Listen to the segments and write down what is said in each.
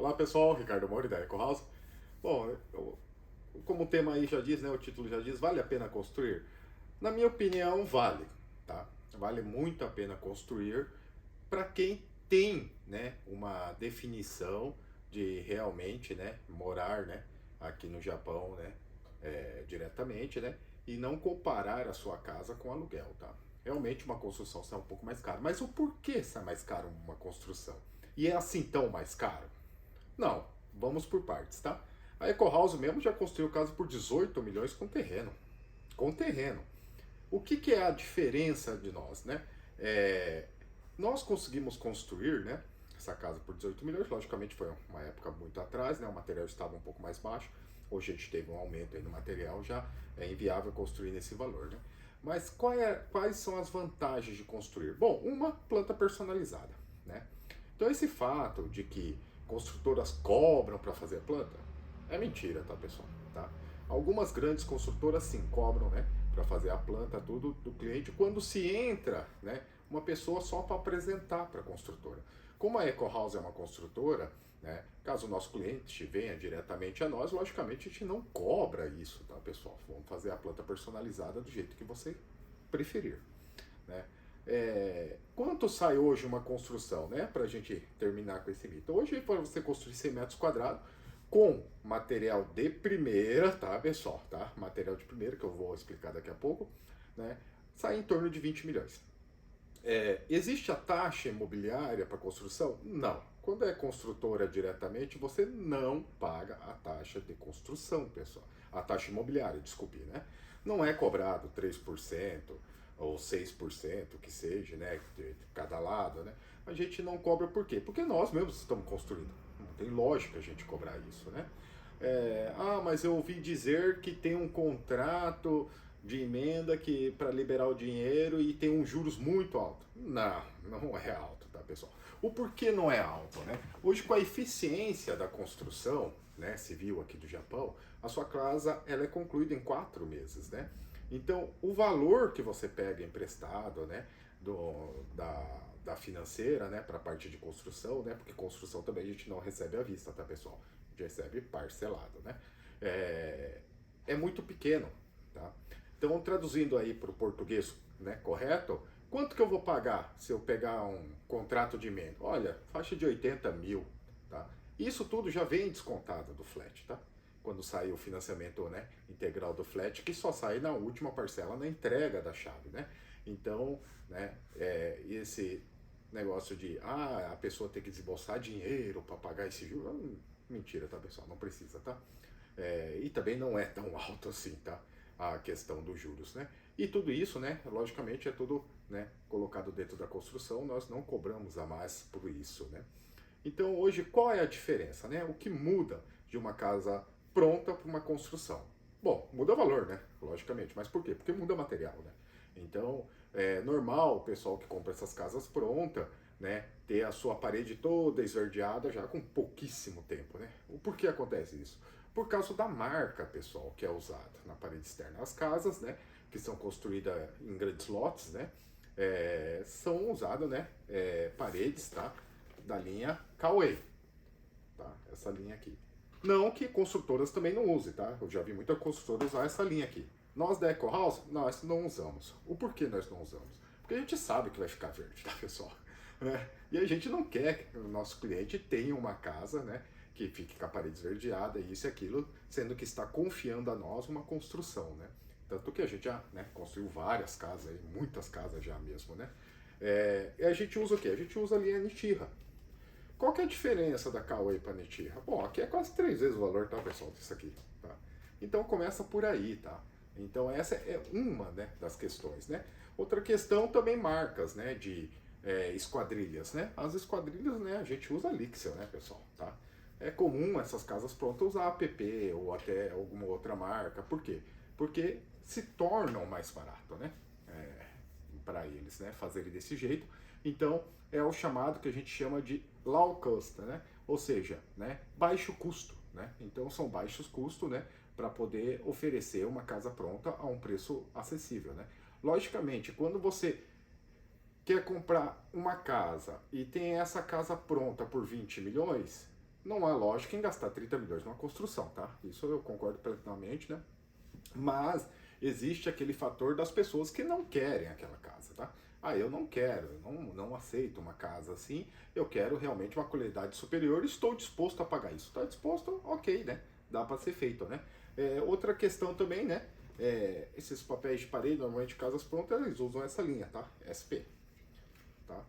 Olá pessoal, Ricardo Mori da Eco House. Bom, como o tema aí já diz, né, o título já diz, vale a pena construir? Na minha opinião, vale, tá? Vale muito a pena construir para quem tem, né, uma definição de realmente, né, morar, né, aqui no Japão, né, diretamente, né, e não comparar a sua casa com aluguel, tá? Realmente uma construção sai um pouco mais cara, mas o porquê sai mais caro uma construção? E é assim tão mais caro? Não, vamos por partes, tá? A Eco House mesmo já construiu casa por 18 milhões com terreno. Com terreno. O que é a diferença de nós, né? Nós conseguimos construir, né? Essa casa por 18 milhões, logicamente foi uma época muito atrás, né? O material estava um pouco mais baixo. Hoje a gente teve um aumento aí no material, já é inviável construir nesse valor, né? Mas quais são as vantagens de construir? Bom, uma planta personalizada, né? Então esse fato de que construtoras cobram para fazer a planta é mentira, tá, pessoal? Tá? Algumas grandes construtoras sim cobram, né, para fazer a planta tudo do cliente quando se entra, né, uma pessoa só para apresentar para a construtora. Como a Eco House é uma construtora, né, caso o nosso cliente venha diretamente a nós, logicamente a gente não cobra isso, tá, pessoal? Vamos fazer a planta personalizada do jeito que você preferir, né? Quanto sai hoje uma construção, né? Para a gente terminar com esse mito. Hoje, para você construir 100 metros quadrados com material de primeira, tá, pessoal? Tá? Material de primeira, que eu vou explicar daqui a pouco, né? Sai em torno de 20 milhões. Existe a taxa imobiliária para construção? Não. Quando é construtora diretamente, você não paga a taxa de construção, pessoal. A taxa imobiliária, desculpe, né? Não é cobrado 3% ou 6%, que seja, né? De cada lado, né? A gente não cobra por quê? Porque nós mesmos estamos construindo. Não tem lógica a gente cobrar isso, né? Mas eu ouvi dizer que tem um contrato de emenda que para liberar o dinheiro e tem um juros muito alto. Não, não é alto, tá, pessoal? O porquê não é alto, né? Hoje com a eficiência da construção, né, civil aqui do Japão, a sua casa ela é concluída em 4 meses, né? Então o valor que você pega emprestado, né, da financeira, né, para a parte de construção, né, porque construção também a gente não recebe à vista, tá, pessoal? A gente recebe parcelado, né? É, é muito pequeno, tá? Então, traduzindo aí para o português, né, correto, quanto que eu vou pagar se eu pegar um contrato de emenda? Olha, faixa de 80 mil, tá? Isso tudo já vem descontado do flat, tá? Quando sai o financiamento, né, integral do flat, que só sai na última parcela, na entrega da chave, né? Então, né, esse negócio de a pessoa tem que desembolsar dinheiro para pagar esse juro, mentira, tá, pessoal? Não precisa, tá? E também não é tão alto assim, tá? A questão dos juros, né? E tudo isso, né? Logicamente é tudo, né, colocado dentro da construção, nós não cobramos a mais por isso, né? Então hoje qual é a diferença, né? O que muda de uma casa pronta para uma construção? Bom, muda o valor, né? Logicamente, mas por quê? Porque muda o material, né? Então é normal o pessoal que compra essas casas prontas, né, ter a sua parede toda esverdeada já com pouquíssimo tempo, né? O porquê acontece isso? Por causa da marca, pessoal, que é usada na parede externa. As casas, né, que são construídas em grandes lotes, né, são usadas, né, paredes, tá, da linha Kawei, tá, essa linha aqui. Não que construtoras também não usem, tá? Eu já vi muita construtora usar essa linha aqui. Nós da Eco House, nós não usamos. O porquê nós não usamos? Porque a gente sabe que vai ficar verde, tá, pessoal? E a gente não quer que o nosso cliente tenha uma casa, né, que fique com a parede esverdeada, isso e aquilo, sendo que está confiando a nós uma construção, né? Tanto que a gente já, né, construiu várias casas, aí, muitas casas já mesmo, né? E a gente usa o quê? A gente usa a linha Nitiha. Qual que é a diferença da Kawaii para Nitiha? Bom, aqui é quase 3 vezes o valor, tá, pessoal, disso aqui, tá? Então começa por aí, tá? Então essa é uma, né, das questões, né? Outra questão também marcas, né, de esquadrilhas, né? As esquadrilhas, né, a gente usa Lixel, né, pessoal, tá? É comum essas casas prontas usar APP ou até alguma outra marca. Por quê? Porque se tornam mais barato, né? Para eles, né, fazerem desse jeito. Então, é o chamado que a gente chama de low cost, né? Ou seja, né, baixo custo, né? Então, são baixos custos, né, para poder oferecer uma casa pronta a um preço acessível, né? Logicamente, quando você quer comprar uma casa e tem essa casa pronta por 20 milhões, não há lógica em gastar 30 milhões numa construção, tá? Isso eu concordo plenamente, né? Mas existe aquele fator das pessoas que não querem aquela casa, tá? Ah, eu não quero, eu não aceito uma casa assim, eu quero realmente uma qualidade superior, estou disposto a pagar isso. Está disposto? Ok, né? Dá para ser feito, né? Outra questão também, né? Esses papéis de parede, normalmente casas prontas, eles usam essa linha, tá? SP, tá?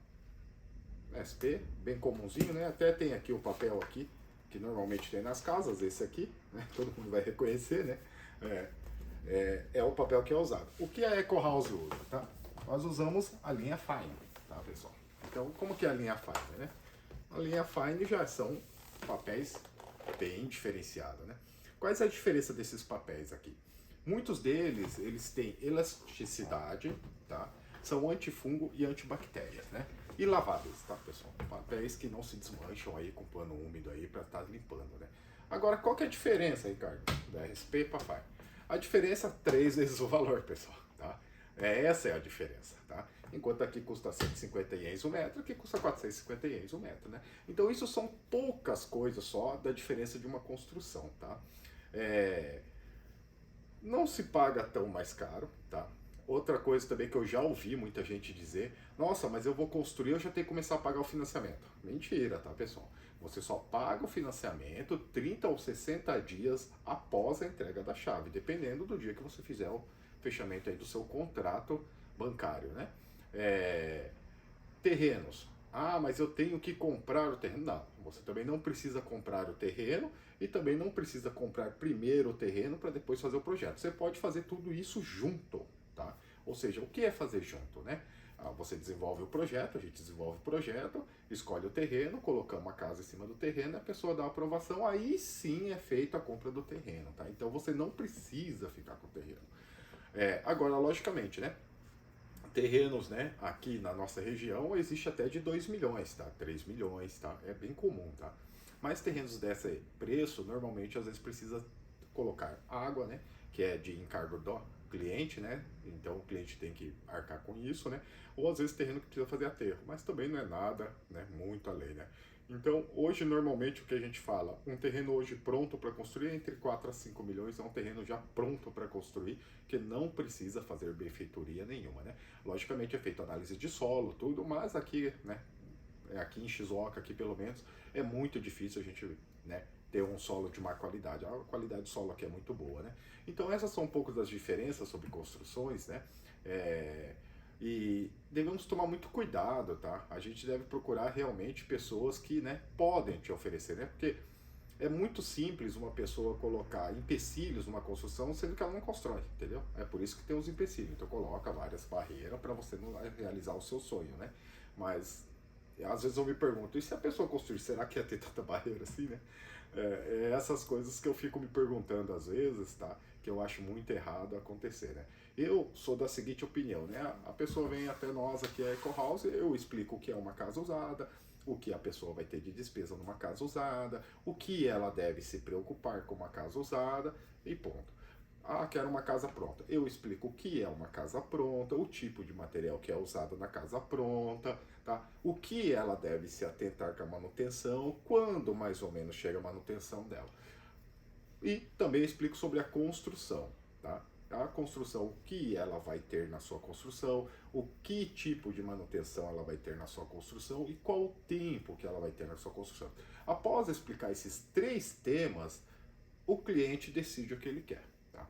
SP, bem comumzinho, né? Até tem aqui o papel aqui, que normalmente tem nas casas, esse aqui, né? Todo mundo vai reconhecer, né? É, é o papel que é usado. O que a Eco House usa, tá? Nós usamos a linha Fine, tá, pessoal? Então, como que é a linha Fine, né? A linha Fine já são papéis bem diferenciados, né? Quais é a diferença desses papéis aqui? Muitos deles, eles têm elasticidade, tá? São antifungo e antibactérias, né? E laváveis, tá, pessoal? Papéis que não se desmancham aí com pano úmido aí para estar limpando, né? Agora, qual que é a diferença, Ricardo, da SP para Fine? A diferença, 3 vezes o valor, pessoal, tá? Essa é a diferença, tá? Enquanto aqui custa 150 ienes o metro, aqui custa 450 ienes o metro, né? Então isso são poucas coisas só da diferença de uma construção, tá? Não se paga tão mais caro, tá? Outra coisa também que eu já ouvi muita gente dizer, nossa, mas eu vou construir, eu já tenho que começar a pagar o financiamento. Mentira, tá, pessoal? Você só paga o financiamento 30 ou 60 dias após a entrega da chave, dependendo do dia que você fizer o fechamento aí do seu contrato bancário, né? Terrenos. Ah, mas eu tenho que comprar o terreno. Não, você também não precisa comprar o terreno e também não precisa comprar primeiro o terreno para depois fazer o projeto. Você pode fazer tudo isso junto, tá? Ou seja, o que é fazer junto, né? Você desenvolve o projeto, a gente desenvolve o projeto, escolhe o terreno, colocamos uma casa em cima do terreno, a pessoa dá a aprovação, aí sim é feita a compra do terreno, tá? Então você não precisa ficar com o terreno. Agora, logicamente, né? Terrenos, né, aqui na nossa região existe até de 2 milhões, tá? 3 milhões, tá? É bem comum, tá? Mas terrenos desse preço, normalmente às vezes precisa colocar água, né, que é de encargo do cliente, né? Então o cliente tem que arcar com isso, né? Ou às vezes terreno que precisa fazer aterro, mas também não é nada, né, muito além, né? Então, hoje, normalmente, o que a gente fala, um terreno hoje pronto para construir é entre 4 a 5 milhões, é um terreno já pronto para construir, que não precisa fazer benfeitoria nenhuma, né? Logicamente, é feita análise de solo, tudo, mas aqui, né, aqui em Shizuoka, aqui pelo menos, é muito difícil a gente, né, ter um solo de má qualidade. A qualidade do solo aqui é muito boa, né? Então, essas são um pouco das diferenças sobre construções, né? E devemos tomar muito cuidado, tá? A gente deve procurar realmente pessoas que, né, podem te oferecer, né? Porque é muito simples uma pessoa colocar empecilhos numa construção, sendo que ela não constrói, entendeu? É por isso que tem os empecilhos. Então coloca várias barreiras para você não realizar o seu sonho, né? Mas às vezes eu me pergunto, e se a pessoa construir, será que ia ter tanta barreira assim, né? Essas coisas que eu fico me perguntando às vezes, tá? Que eu acho muito errado acontecer, né? Eu sou da seguinte opinião, né? A pessoa vem até nós aqui, a Eco House, eu explico o que é uma casa usada, o que a pessoa vai ter de despesa numa casa usada, o que ela deve se preocupar com uma casa usada e ponto. Ah, quero uma casa pronta. Eu explico o que é uma casa pronta, o tipo de material que é usado na casa pronta, tá? O que ela deve se atentar com a manutenção, quando mais ou menos chega a manutenção dela. E também explico sobre a construção, tá? A construção, o que ela vai ter na sua construção, o que tipo de manutenção ela vai ter na sua construção e qual o tempo que ela vai ter na sua construção. Após explicar esses 3 temas, o cliente decide o que ele quer, tá?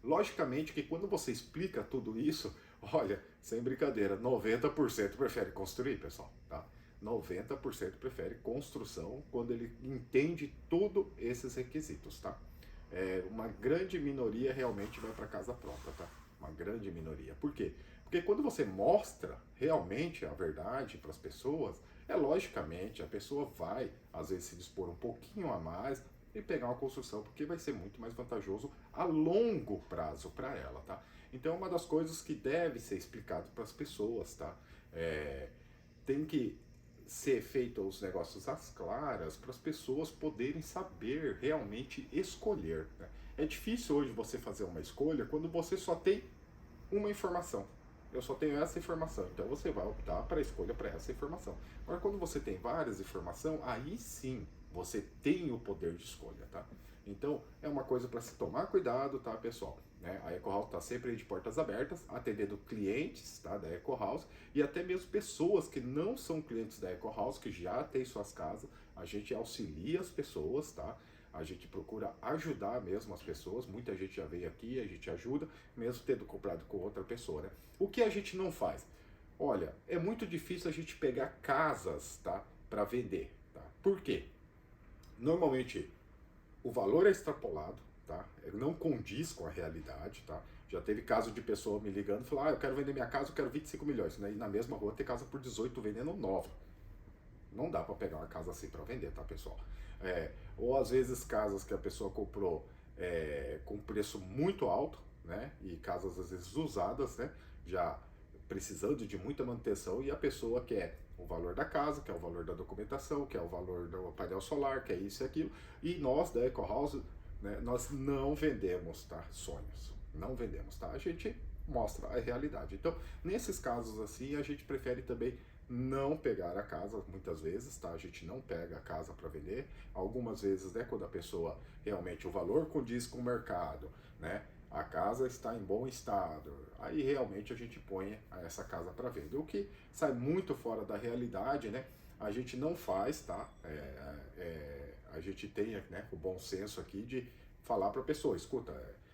Logicamente que quando você explica tudo isso, olha, sem brincadeira, 90% prefere construir, pessoal, tá? 90% prefere construção quando ele entende todos esses requisitos, tá? Uma grande minoria realmente vai para casa pronta, tá? Uma grande minoria. Por quê? Porque quando você mostra realmente a verdade para as pessoas, logicamente a pessoa vai às vezes se dispor um pouquinho a mais e pegar uma construção, porque vai ser muito mais vantajoso a longo prazo para ela, tá? Então é uma das coisas que deve ser explicado para as pessoas, tá? Tem que ser feito os negócios às claras para as pessoas poderem saber realmente escolher, né? É difícil hoje você fazer uma escolha quando você só tem uma informação. Eu só tenho essa informação, então você vai optar para a escolha para essa informação. Agora, quando você tem várias informações, aí sim Você tem o poder de escolha, tá? Então, é uma coisa para se tomar cuidado, tá, pessoal? Né? A Eco House está sempre de portas abertas, atendendo clientes, tá, da Eco House e até mesmo pessoas que não são clientes da Eco House, que já têm suas casas. A gente auxilia as pessoas, tá? A gente procura ajudar mesmo as pessoas. Muita gente já veio aqui, a gente ajuda, mesmo tendo comprado com outra pessoa, né? O que a gente não faz? Olha, é muito difícil a gente pegar casas, tá, para vender, tá? Por quê? Normalmente o valor é extrapolado, tá? Ele não condiz com a realidade, tá? Já teve caso de pessoa me ligando e falando, eu quero vender minha casa, eu quero 25 milhões, né? E na mesma rua tem casa por 18 vendendo nova. Não dá para pegar uma casa assim para vender, tá, pessoal? Ou às vezes casas que a pessoa comprou com preço muito alto, né? E casas às vezes usadas, né? Já precisando de muita manutenção e a pessoa quer o valor da casa, quer o valor da documentação, quer o valor do painel solar, quer isso e aquilo. E nós da Eco House, né, nós não vendemos, tá, sonhos. Não vendemos, tá? A gente mostra a realidade. Então, nesses casos assim, a gente prefere também não pegar a casa, muitas vezes, tá? A gente não pega a casa para vender. Algumas vezes, né, quando a pessoa realmente o valor condiz com o mercado, né? A casa está em bom estado, aí realmente a gente põe essa casa para venda. O que sai muito fora da realidade, né? A gente não faz, tá? A gente tem, né, o bom senso aqui de falar para a pessoa, escuta,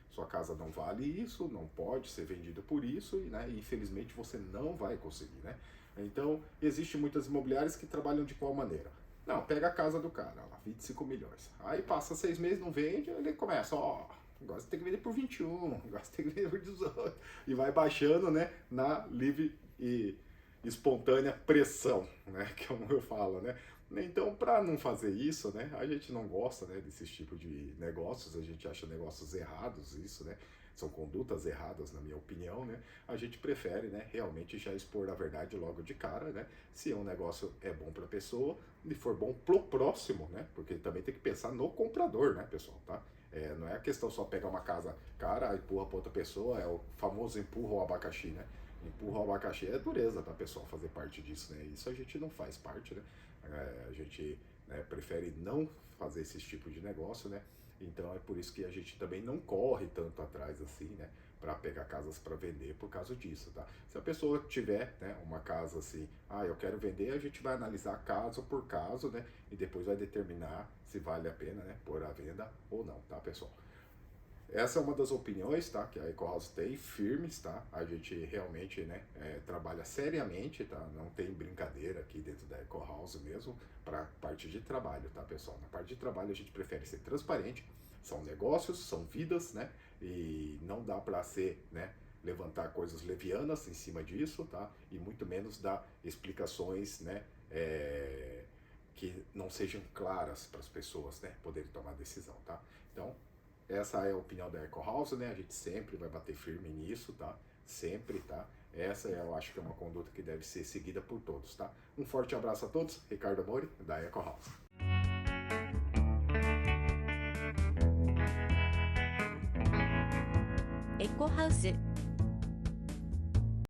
sua casa não vale isso, não pode ser vendido por isso, e, né, infelizmente você não vai conseguir, né? Então, existem muitas imobiliárias que trabalham de qual maneira? Não, pega a casa do cara, lá, 25 milhões. Aí passa 6 meses, não vende, ele começa, ó, agora você tem que vender por 21, agora você tem que vender por 18. E vai baixando, né, na livre e espontânea pressão, né, como eu falo, né. Então, para não fazer isso, né, a gente não gosta, né, desses tipos de negócios, a gente acha negócios errados, isso, né, são condutas erradas, na minha opinião, né, a gente prefere, né, realmente já expor a verdade logo de cara, né, se um negócio é bom para a pessoa e for bom pro próximo, né, porque também tem que pensar no comprador, né, pessoal, tá? Não é a questão só pegar uma casa cara, empurra para outra pessoa, é o famoso empurra o abacaxi, né? Empurra o abacaxi é dureza, tá, pessoal, fazer parte disso, né? Isso a gente não faz parte, né? A gente, né, prefere não fazer esse tipo de negócio, né? Então é por isso que a gente também não corre tanto atrás assim, né? Para pegar casas para vender por causa disso, tá? Se a pessoa tiver, né, uma casa assim, eu quero vender, a gente vai analisar caso por caso, né? E depois vai determinar se vale a pena, né, pôr à venda ou não, tá, pessoal? Essa é uma das opiniões, tá, que a Eco House tem, firmes, tá? A gente realmente, né, trabalha seriamente, tá? Não tem brincadeira aqui dentro da Eco House mesmo, para parte de trabalho, tá, pessoal? Na parte de trabalho a gente prefere ser transparente, são negócios, são vidas, né? E não dá para ser, né, levantar coisas levianas em cima disso, tá? E muito menos dar explicações, né, que não sejam claras para as pessoas, né, poderem tomar decisão, tá? Então, essa é a opinião da Eco House, né? A gente sempre vai bater firme nisso, tá? Sempre, tá? Essa eu acho que é uma conduta que deve ser seguida por todos, tá? Um forte abraço a todos. Ricardo Amori, da Eco House. Eco House